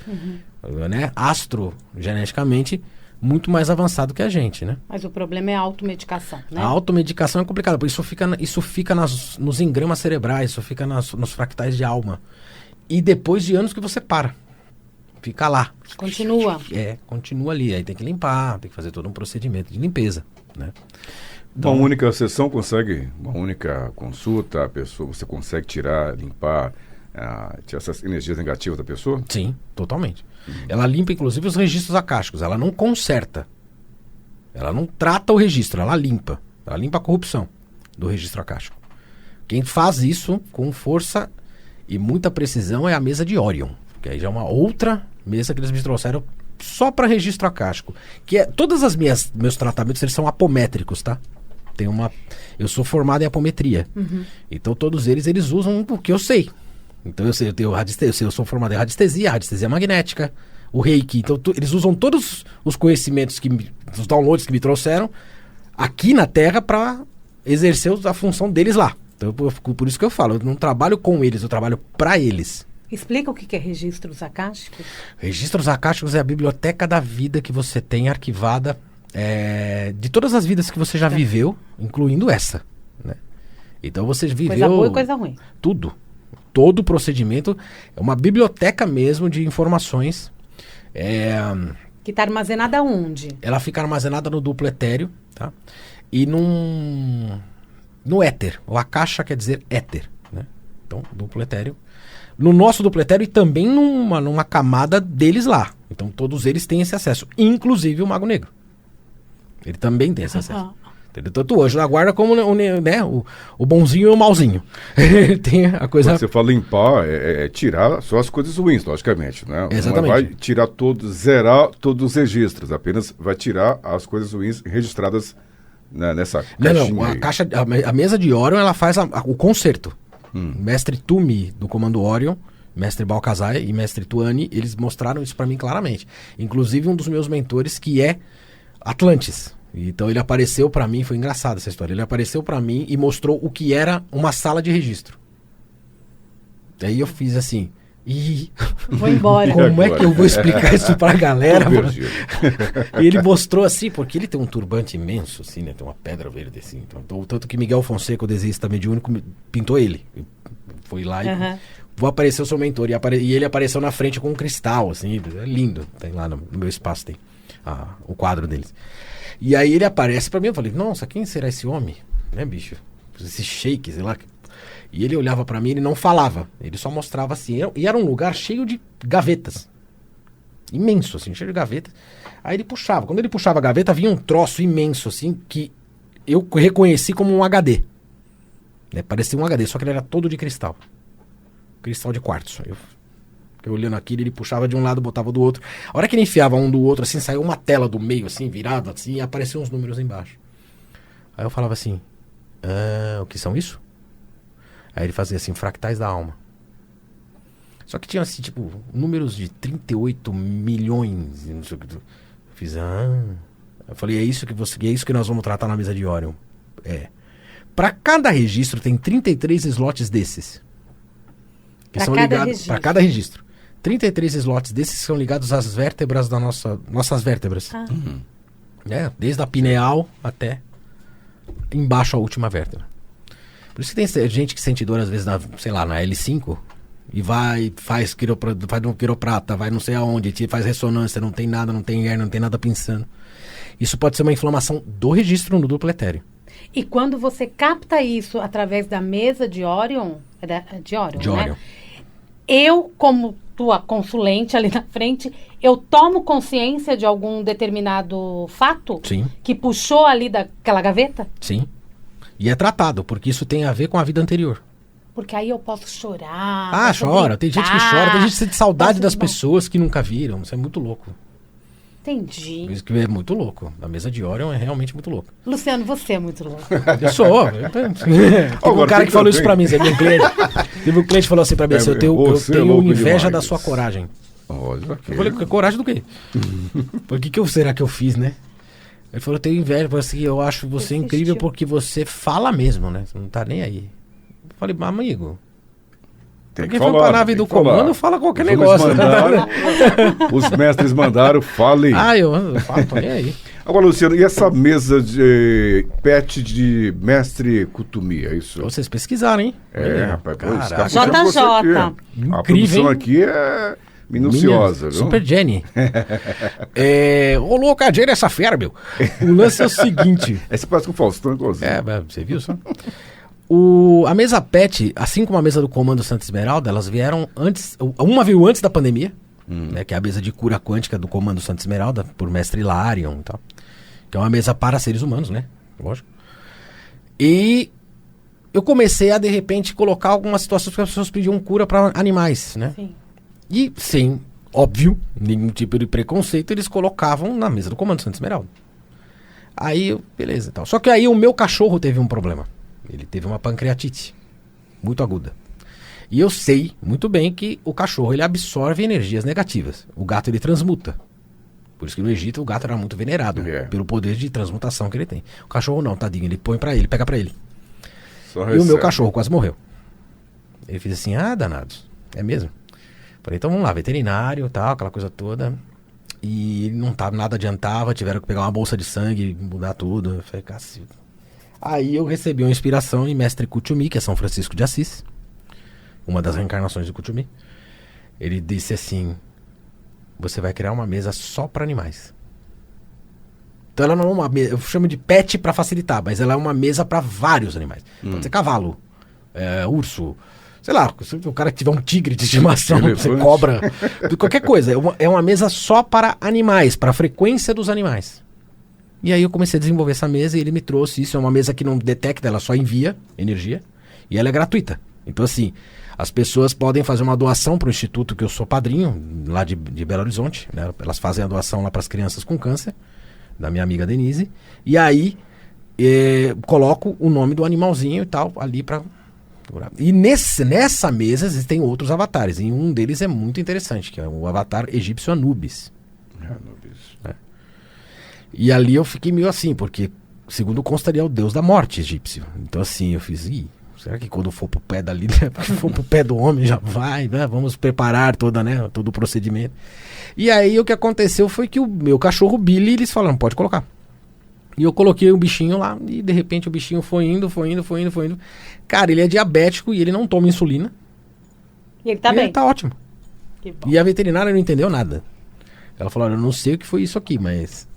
né? Astrogeneticamente muito mais avançado que a gente, né? Mas o problema é a automedicação, né? A automedicação é complicada, porque isso fica nos engramas cerebrais, isso fica nos fractais de alma. E depois de anos que você para. Fica lá. Continua. Continua ali. Aí tem que limpar, tem que fazer todo um procedimento de limpeza, né? Então, uma única sessão consegue, uma única consulta, a pessoa, você consegue tirar, limpar, tirar essas energias negativas da pessoa? Sim, totalmente. Ela limpa, inclusive, os registros acásticos. Ela não conserta. Ela não trata o registro, ela limpa. Ela limpa a corrupção do registro acástico. Quem faz isso com força e muita precisão é a mesa de Orion. Que aí já é uma outra mesa que eles me trouxeram só para registro acástico. Todas as meus tratamentos, eles são apométricos, tá? Eu sou formado em apometria. Então todos eles usam o que eu sei. Então eu sei, eu sou formado em radiestesia magnética, o Reiki. Então eles usam todos os conhecimentos, os downloads que me trouxeram aqui na Terra para exercer a função deles lá. Então por isso que eu falo, eu não trabalho com eles, eu trabalho para eles. Explica o que é registros acásticos. Registros acásticos é a biblioteca da vida que você tem arquivada de todas as vidas que você já viveu, incluindo essa, né? Então você viveu... Coisa boa e coisa ruim. Tudo. Todo o procedimento é uma biblioteca mesmo de informações. Que está armazenada onde? Ela fica armazenada no duplo etéreo, tá? E no éter. O akasha quer dizer éter, né? Então, duplo etéreo. No nosso duplo etéreo e também numa camada deles lá. Então, todos eles têm esse acesso. Inclusive o Mago Negro. Ele também tem esse acesso. Tanto o anjo da guarda como o bonzinho e o malzinho. Tem a coisa... Quando você fala limpar, tirar só as coisas ruins, logicamente, né? Exatamente. Não vai tirar zerar todos os registros, apenas vai tirar as coisas ruins registradas nessa caixinha. A mesa de Orion, ela faz o concerto. Mestre Tumi, do Comando Orion, Mestre Balcazar e Mestre Tuani, eles mostraram isso pra mim claramente. Inclusive um dos meus mentores, que é Atlantis. Então ele apareceu pra mim, foi engraçado essa história, ele apareceu pra mim e mostrou o que era uma sala de registro. Daí eu fiz assim, vou embora. Como é que eu vou explicar isso pra galera? E ele mostrou assim, porque ele tem um turbante imenso, assim, né? Tem uma pedra verde assim. Então, tanto que Miguel Fonseca, o desenhista mediúnico, pintou ele. Foi lá e vou aparecer o seu mentor. E ele apareceu na frente com um cristal, assim, é lindo. Tem lá no meu espaço, tem o quadro deles. E aí ele aparece pra mim, eu falei, nossa, quem será esse homem? Né, bicho? Esse sheik, sei lá. E ele olhava pra mim, ele não falava. Ele só mostrava assim. E era um lugar cheio de gavetas. Imenso, assim, cheio de gavetas. Aí ele puxava. Quando ele puxava a gaveta, vinha um troço imenso, assim, que eu reconheci como um HD. Né? Parecia um HD, só que ele era todo de cristal. Cristal de quartzo. Eu olhando aquilo, ele puxava de um lado, botava do outro. A hora que ele enfiava um do outro, assim, saiu uma tela do meio, assim, virada, assim, e apareciam uns números embaixo. Aí eu falava assim, o que são isso? Aí ele fazia assim, fractais da alma. Só que tinha assim, tipo, números de 38 milhões, não sei o que. Eu fiz, Eu falei, é isso que nós vamos tratar na mesa de Orion. Pra cada registro tem 33 slots desses. Que são ligados para cada registro. 33 slots desses são ligados às vértebras nossas vértebras. Desde a pineal até embaixo a última vértebra. Por isso que tem gente que sente dor às vezes na L5 e faz um quiroprata, vai não sei aonde, faz ressonância, não tem nada, não tem hernia, não tem nada pensando. Isso pode ser uma inflamação do registro no duplo etéreo. E quando você capta isso através da mesa de Orion, de Orion, né? Eu, como tua consulente ali na frente, eu tomo consciência de algum determinado fato? Sim. Que puxou ali daquela gaveta? Sim. E é tratado, porque isso tem a ver com a vida anterior. Porque aí eu posso chorar. Chora. Tem gente que chora, tem gente que sente saudade das pessoas que nunca viram. Isso é muito louco. Entendi. Isso que é muito louco. A mesa de Orion é realmente muito louco. Luciano, você é muito louco. Eu sou. Teve um cara que falou isso pra mim, sabe? Teve um cliente que falou assim pra mim, eu tenho inveja da sua coragem. Olha, eu falei, coragem do quê? Por que será que eu fiz, né? Ele falou, eu tenho inveja, assim, eu acho você incrível porque você fala mesmo, né? Você não tá nem aí. Eu falei, mas amigo... Porque foi pra nave do comando, fala qualquer negócio. Os mestres mandaram, falem. Eu falo, tô nem aí. Agora, Luciano, e essa mesa de pet de mestre Kutumi, é isso? Vocês pesquisaram, hein? Rapaz. JJ. A produção aqui é minuciosa, viu? Super Jenny. Ô, louca, a Jenny é essa fera, meu. O lance é o seguinte. Esse parece com o Faustão, inclusive. Você viu só? A mesa PET, assim como a mesa do Comando Santa Esmeralda, elas vieram antes. Uma veio antes da pandemia, né, que é a mesa de cura quântica do Comando Santa Esmeralda, por Mestre Hilarion e tal. Que é uma mesa para seres humanos, né? Lógico. E eu comecei a, de repente, colocar algumas situações que as pessoas pediam cura para animais, né? Sim. E, sem, óbvio, nenhum tipo de preconceito, eles colocavam na mesa do Comando Santa Esmeralda. Aí, beleza e tal. Só que aí o meu cachorro teve um problema. Ele teve uma pancreatite muito aguda. E eu sei muito bem que o cachorro, ele absorve energias negativas. O gato, ele transmuta. Por isso que no Egito o gato era muito venerado, pelo poder de transmutação que ele tem. O cachorro não, tadinho, ele põe pra ele, pega pra ele. E o meu cachorro quase morreu. Ele fez assim, danados, é mesmo? Falei, então vamos lá, veterinário, tal, aquela coisa toda. E não tava, nada adiantava, tiveram que pegar uma bolsa de sangue, mudar tudo. Eu falei, cacete. Aí eu recebi uma inspiração em Mestre Kuthumi, que é São Francisco de Assis, uma das reencarnações de Kuthumi. Ele disse assim, você vai criar uma mesa só para animais. Então ela não é uma mesa, eu chamo de pet para facilitar, mas ela é uma mesa para vários animais. Pode ser cavalo, urso, sei lá, se o cara tiver um tigre de estimação, você cobra, qualquer coisa. É uma mesa só para animais, para a frequência dos animais. E aí eu comecei a desenvolver essa mesa e ele me trouxe isso. É uma mesa que não detecta, ela só envia energia e ela é gratuita. Então assim, as pessoas podem fazer uma doação para o instituto que eu sou padrinho, lá de Belo Horizonte, né? Elas fazem a doação lá para as crianças com câncer, da minha amiga Denise. E aí coloco o nome do animalzinho e tal ali para... E nessa mesa existem outros avatares. E um deles é muito interessante, que é o avatar egípcio Anubis. E ali eu fiquei meio assim, porque segundo consta ele é o deus da morte egípcio. Então assim, eu fiz, será que quando for pro pé dali, for pro pé do homem já vai, né? Vamos preparar todo o procedimento. E aí o que aconteceu foi que o meu cachorro Billy, eles falaram, pode colocar. E eu coloquei o bichinho lá e de repente o bichinho foi indo. Cara, ele é diabético e ele não toma insulina. E ele tá bem? Ele tá ótimo. Que bom. E a veterinária não entendeu nada. Ela falou, olha, eu não sei o que foi isso aqui, mas...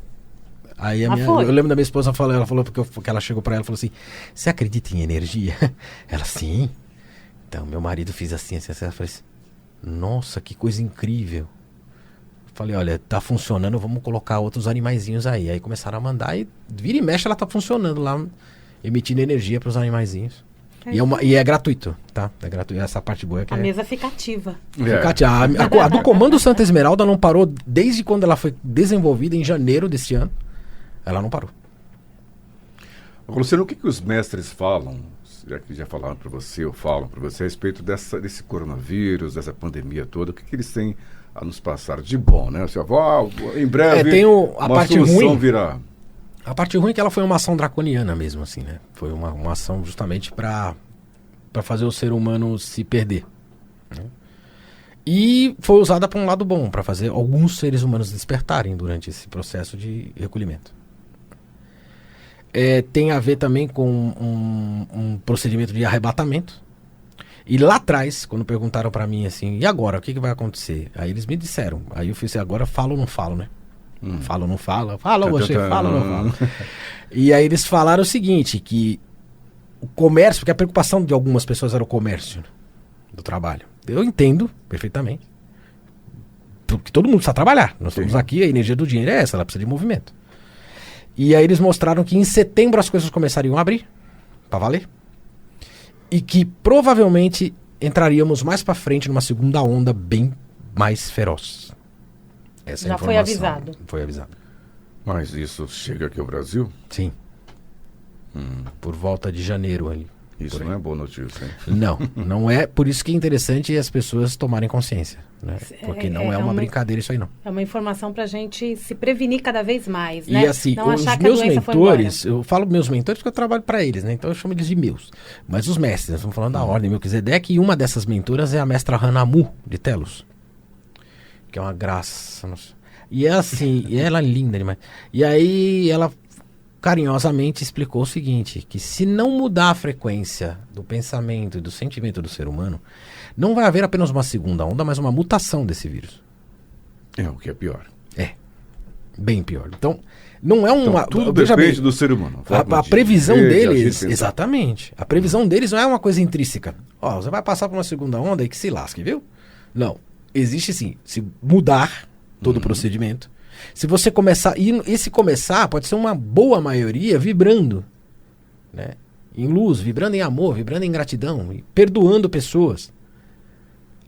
Aí eu lembro da minha esposa, ela falou porque ela chegou pra ela e falou assim, você acredita em energia? Ela, sim. Então, meu marido fez assim. Ela falou assim, nossa, que coisa incrível. Falei, olha, tá funcionando, vamos colocar outros animaizinhos aí. Aí começaram a mandar e vira e mexe, ela tá funcionando lá, emitindo energia pros animaizinhos. E é gratuito, tá? É gratuito. Essa parte boa é que a mesa fica ativa. A do Comando Santa Esmeralda não parou desde quando ela foi desenvolvida em janeiro deste ano. Ela não parou. Luciano, o que os mestres falam, já falaram para você, ou falam para você a respeito desse coronavírus, dessa pandemia toda, o que eles têm a nos passar de bom, né? Você fala, em breve tem a parte ruim virá. A parte ruim é que ela foi uma ação draconiana mesmo, assim, né? Foi uma ação justamente para fazer o ser humano se perder, né? E foi usada para um lado bom, para fazer alguns seres humanos despertarem durante esse processo de recolhimento. Tem a ver também com um procedimento de arrebatamento. E lá atrás, quando perguntaram para mim assim, e agora, o que vai acontecer? Aí eles me disseram, aí eu fiz assim, agora falo ou não falo, né? Falo ou não falo? Fala você, fala ou não fala? E aí eles falaram o seguinte, que o comércio, porque a preocupação de algumas pessoas era o comércio do trabalho. Eu entendo perfeitamente. Porque todo mundo precisa trabalhar. Nós estamos aqui, a energia do dinheiro é essa, ela precisa de movimento. E aí eles mostraram que em setembro as coisas começariam a abrir, para valer. E que provavelmente entraríamos mais para frente numa segunda onda bem mais feroz. Essa já foi avisado. Foi avisado. Mas isso chega aqui ao Brasil? Sim. Por volta de janeiro ali. Isso não é boa notícia, hein? Não é. Por isso que é interessante as pessoas tomarem consciência, né? Porque não é uma brincadeira isso aí, não. É uma informação pra gente se prevenir cada vez mais, né? E assim, não os meus mentores, eu falo meus mentores porque eu trabalho para eles, né? Então eu chamo eles de meus. Mas os mestres, nós estamos falando da ordem Melquisedeque, e uma dessas mentoras é a mestra Hanamu, de Telos. Que é uma graça. Nossa. E é assim, e ela é linda demais. E aí ela carinhosamente explicou o seguinte, que se não mudar a frequência do pensamento e do sentimento do ser humano, não vai haver apenas uma segunda onda, mas uma mutação desse vírus. É, o que é pior. É, bem pior. Então, não é uma... Então, tudo depende do ser humano. A previsão deles, exatamente, a previsão deles não é uma coisa intrínseca. Ó, você vai passar por uma segunda onda e que se lasque, viu? Não, existe sim, se mudar todo o procedimento. Se você começar, e esse começar pode ser uma boa maioria vibrando, né? Em luz, vibrando em amor, vibrando em gratidão, e perdoando pessoas.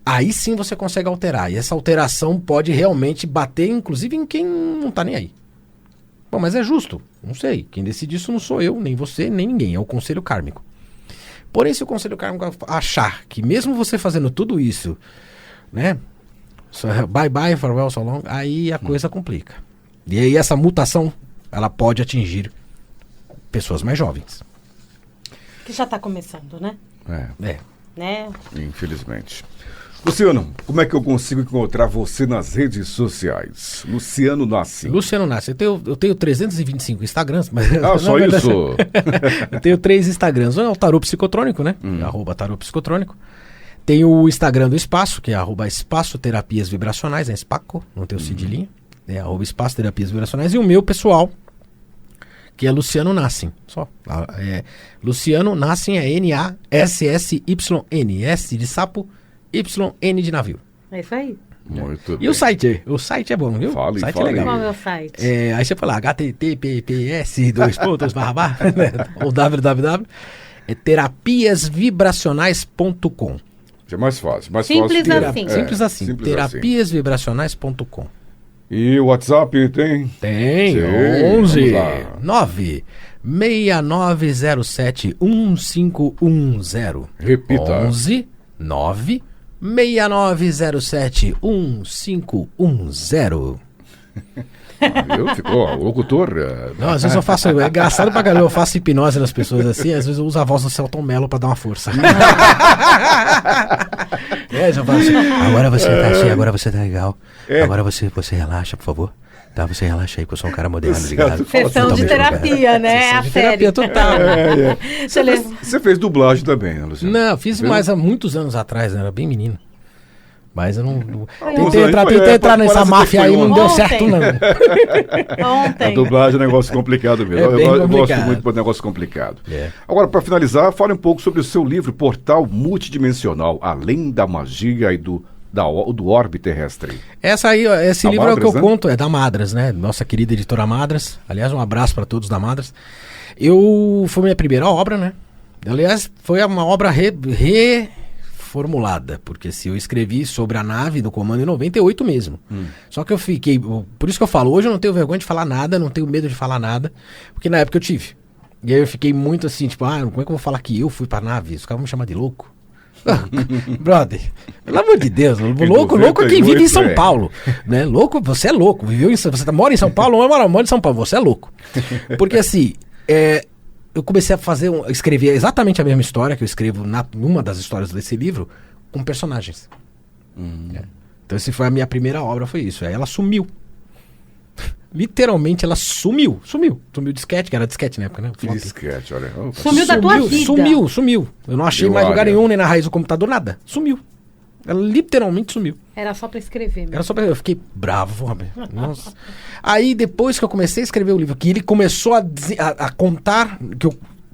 Aí sim você consegue alterar. E essa alteração pode realmente bater, inclusive, em quem não tá nem aí. Bom, mas é justo. Não sei. Quem decide isso não sou eu, nem você, nem ninguém. É o conselho kármico. Porém, se o Conselho Kármico achar que mesmo você fazendo tudo isso, né? Bye bye, farewell, so long, aí a coisa complica. E aí essa mutação, ela pode atingir pessoas mais jovens. Que já tá começando, né? Né? Infelizmente. Luciano, como é que eu consigo encontrar você nas redes sociais? Luciano Nassim. Luciano Nassim. Eu tenho 325 Instagrams. Mas só verdade, isso? Eu tenho 3 Instagrams. Um é o Tarô Psicotrônico, né? @Tarô Psicotrônico. Tem o Instagram do Espaço, que é @Espaço Terapias Vibracionais, é Spaco, não tem o cedilhinho. É @Espaço Terapias Vibracionais. E o meu pessoal, que é Luciano Nassim. Só. Luciano Nassim é NASSYN. S de sapo, YN de navio. É isso aí. Muito bem. E o site? O site é bom, viu? Fale, o site fale. é legal. Qual é o site? Aí você fala https:// ou www. É terapiasvibracionais.com. É mais fácil. Simples fácil assim. Simples assim. simples Terapiasvibracionais.com. E o WhatsApp tem? Tem. Sim, 11 vamos lá. 9 6907 1510. Repita. 11 9 6907 1510. Ficou o locutor. Não, às vezes eu faço. É engraçado pra caramba, eu faço hipnose nas pessoas assim, às vezes eu uso a voz do Celton Mello pra dar uma força. Eu falo assim, agora você tá assim, agora você tá legal. Agora você relaxa, por favor. Tá, você relaxa aí, que eu sou um cara moderno, ligado? Sessão de terapia, né? Sessão A de série. terapia total. Você fez dublagem também, né, Luciano? Não, fiz mais há muitos anos atrás, né? Era bem menino. Mas eu não. Ontem. Tentei entrar nessa Parece máfia que aí, foi não deu ontem. certo, não. A Ontem. dublagem é um negócio complicado mesmo. É bem eu gosto complicado. muito de negócio complicado. É. Agora, para finalizar, fale um pouco sobre o seu livro Portal Multidimensional, Além da Magia e do Orbe Terrestre. Esse A livro é o que Madras, eu né? conto, é da Madras, né? Nossa querida editora Madras. Aliás, um abraço para todos da Madras. Foi minha primeira obra, né? Aliás, foi uma obra reformulada, porque se eu escrevi sobre a nave do comando em 98 mesmo. Só que eu fiquei, por isso que eu falo, hoje eu não tenho vergonha de falar nada, não tenho medo de falar nada, porque na época eu tive. E aí eu fiquei muito assim, tipo, como é que eu vou falar que eu fui pra nave? Os caras vão me chamar de louco. Brother, pelo amor de Deus, louco é quem vive em São Paulo, né? Louco, você é louco, você mora em São Paulo, não mora em São Paulo, você é louco. Porque assim, eu comecei a escrever exatamente a mesma história que eu escrevo numa das histórias desse livro, com personagens. Então essa foi a minha primeira obra, foi isso. Aí ela sumiu. Literalmente ela sumiu de disquete, que era disquete na época, né? Que disquete, olha. Sumiu da tua vida. Sumiu. Eu não achei mais lugar nenhum, nem na raiz do computador, nada. Sumiu. Ela literalmente sumiu. Era só pra escrever mesmo. Eu fiquei bravo, Robert. Nossa. Aí depois que eu comecei a escrever o livro, que ele começou a contar,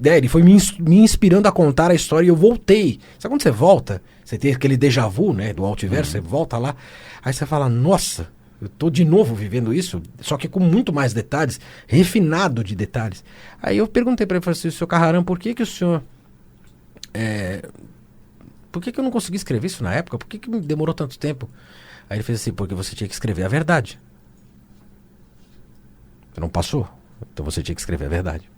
ele foi me inspirando a contar a história e eu voltei. Sabe quando você volta? Você tem aquele déjà vu, né? Do Altiverso, você volta lá. Aí você fala, nossa, eu tô de novo vivendo isso, só que com muito mais detalhes, refinado de detalhes. Aí eu perguntei para ele, falei assim, Sr. Carrarão, por que o senhor... Por que eu não consegui escrever isso na época? Por que me demorou tanto tempo? Aí ele fez assim, porque você tinha que escrever a verdade. Você não passou? Então você tinha que escrever a verdade.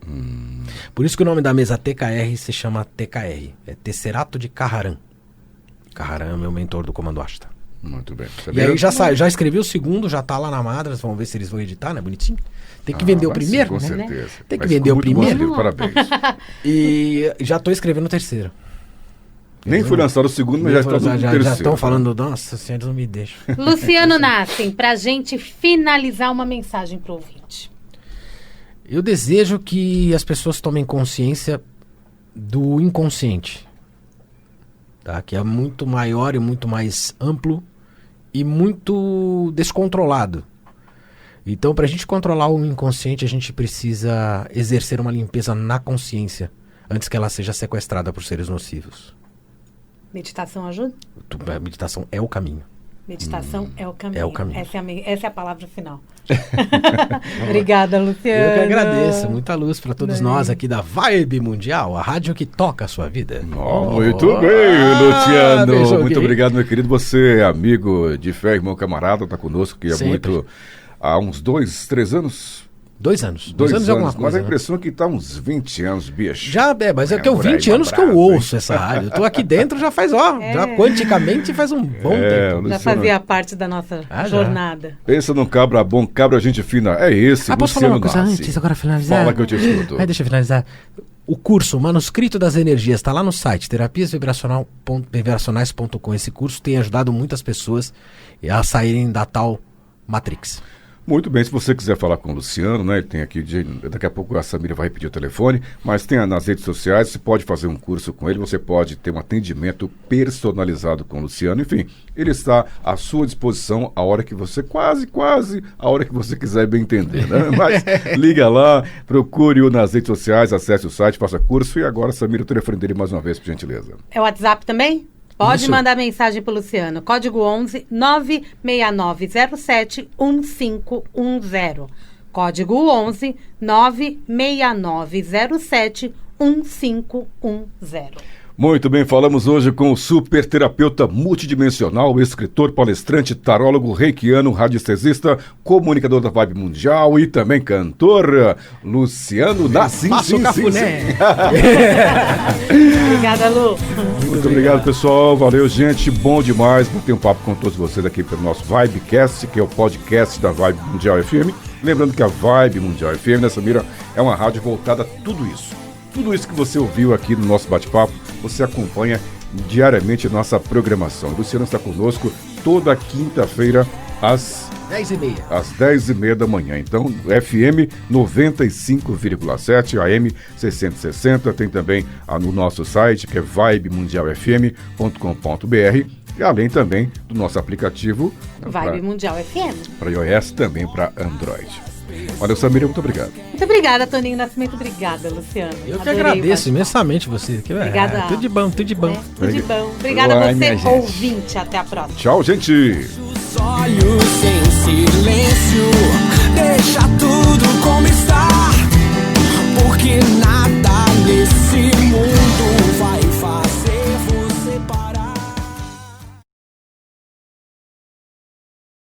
Por isso que o nome da mesa TKR se chama TKR. É Tesserato de Carrarão. Carrarão é meu mentor do Comando Ashta. Muito bem. E aí já escrevi o segundo, já tá lá na Madras, vamos ver se eles vão editar, né? Bonitinho. Tem que vender o primeiro, com né? certeza. Tem que Mas vender o muito bom primeiro. livro, parabéns. E já tô escrevendo o terceiro. Nem foi lançado o segundo, mas já está no terceiro. Já estão falando, nossa senhora, eles não me deixam. Luciano Nassim, pra gente finalizar uma mensagem pro ouvinte. Eu desejo que as pessoas tomem consciência do inconsciente, tá? Que é muito maior e muito mais amplo e muito descontrolado. Então, para a gente controlar o inconsciente, a gente precisa exercer uma limpeza na consciência antes que ela seja sequestrada por seres nocivos. Meditação ajuda? A meditação é o caminho. Meditação é o caminho. É o caminho. Essa é a palavra final. Obrigada, Luciano. Eu que agradeço. Muita luz para todos nós aqui da Vibe Mundial, a rádio que toca a sua vida. Muito bem, Luciano. beijo, Muito gay. obrigado, meu querido. Você é amigo de fé, irmão camarada, está conosco, que é Sempre. muito... Há uns 2, 3 anos... 2 anos. 2 anos e alguma Mas coisa. a impressão é que tá uns 20 anos, bicho. Já, mas é que eu por aí, 20 anos que eu bravo, ouço essa rádio. Eu tô aqui dentro já faz, já quanticamente faz um bom tempo. Já fazia parte da nossa jornada. Pensa num cabra bom, cabra gente fina. É esse, posso falar uma coisa Nassi. antes, agora finalizar? Fala que eu te escuto. Deixa eu finalizar. O curso Manuscrito das Energias está lá no site terapiasvibracionais.com. Esse curso tem ajudado muitas pessoas a saírem da tal Matrix. Muito bem, se você quiser falar com o Luciano, né? Ele tem aqui, daqui a pouco a Samira vai pedir o telefone, mas tem nas redes sociais, você pode fazer um curso com ele, você pode ter um atendimento personalizado com o Luciano, enfim, ele está à sua disposição a hora que você, quase, a hora que você quiser bem entender, né? Mas liga lá, procure-o nas redes sociais, acesse o site, faça curso e agora, Samira, o telefone dele mais uma vez, por gentileza. É o WhatsApp também? Pode mandar mensagem para o Luciano. Código 11 96907 1510. Código 11 96907 1510. Muito bem, falamos hoje com o super terapeuta multidimensional, escritor, palestrante, tarólogo, reikiano, radiestesista, comunicador da Vibe Mundial e também cantor, Luciano Nassi. Passa o cafuné. Obrigada, Lu. Muito obrigado, pessoal. Valeu, gente. Bom demais bater um papo com todos vocês aqui pelo nosso Vibecast, que é o podcast da Vibe Mundial FM. Lembrando que a Vibe Mundial FM, né, Samira, é uma rádio voltada a tudo isso. Tudo isso que você ouviu aqui no nosso bate-papo, você acompanha diariamente a nossa programação. O Luciano está conosco toda quinta-feira às 10h30. Às 10h30 da manhã. Então, FM 95,7, AM 660. Tem também no nosso site, que é vibemundialfm.com.br. E além também do nosso aplicativo Vibe Mundial FM. Para iOS, também para Android. Valeu, Samira, muito obrigado. Muito obrigada, Toninho Nascimento. Obrigada, Luciano. Eu que agradeço imensamente você. Obrigada. Tudo de bom, tudo de bom. Tudo de bom. Obrigada a você, ouvinte. Até a próxima. Tchau, gente. Os olhos em silêncio, deixa